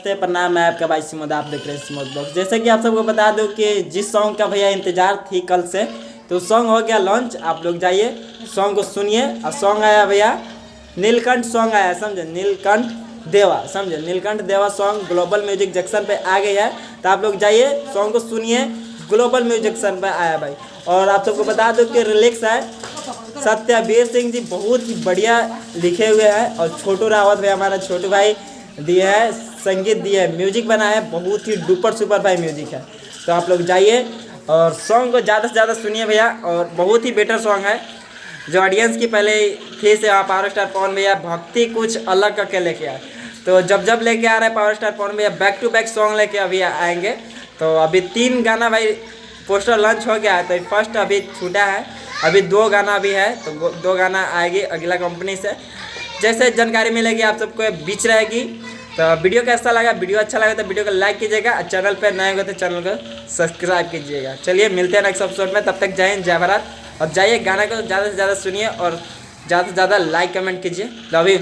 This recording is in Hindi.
नमस्ते प्रणाम, मैं आपका भाई सिमोद, आप देख रहे हैं सिमोद ब्लॉग्स। जैसे कि आप सबको बता दूं कि जिस सॉन्ग का भैया इंतजार थी कल से, तो सॉन्ग हो गया लॉन्च। आप लोग जाइए सॉन्ग को सुनिए। और सॉन्ग आया भैया नीलकंठ सॉन्ग आया, समझे, नीलकंठ देवा, समझे, नीलकंठ देवा सॉन्ग ग्लोबल म्यूजिक जंक्शन पे आ गई है। तो आप लोग जाइए सॉन्ग को सुनिए, ग्लोबल म्यूजिक जंक्शन पे आया भाई। और आप सबको बता दूं कि रिलिक्स है सत्यवीर सिंह जी, बहुत ही बढ़िया लिखे हुए हैं। और छोटू रावत भाई, हमारा छोटू भाई दिए है, संगीत दिए है, म्यूजिक बना है, बहुत ही डुपर सुपर भाई म्यूजिक है। तो आप लोग जाइए और सॉन्ग को ज़्यादा से ज़्यादा सुनिए भैया। और बहुत ही बेटर सॉन्ग है, जो ऑडियंस की पहले थी से पावर स्टार पवन भैया भक्ति कुछ अलग करके लेके आए। तो जब लेके आ रहे हैं पावर स्टार पवन भैया बैक टू बैक सॉन्ग लेके अभी आएंगे। तो अभी 3 गाना भाई पोस्टर लॉन्च हो गया है, तो फर्स्ट अभी छूटा है, अभी 2 गाना भी है। तो 2 गाना आएगी अगला कंपनी से, जैसे जानकारी मिलेगी आप सबको बीच रहेगी। तो वीडियो कैसा लगा, वीडियो अच्छा लगा तो वीडियो को लाइक कीजिएगा, चैनल पर नए हो तो चैनल को सब्सक्राइब कीजिएगा। चलिए मिलते हैं नेक्स्ट एपिसोड में, तब तक जय हिंद जय भारत। और जाइए गाना को ज़्यादा से ज़्यादा सुनिए और ज़्यादा से ज़्यादा लाइक कमेंट कीजिए। Love you.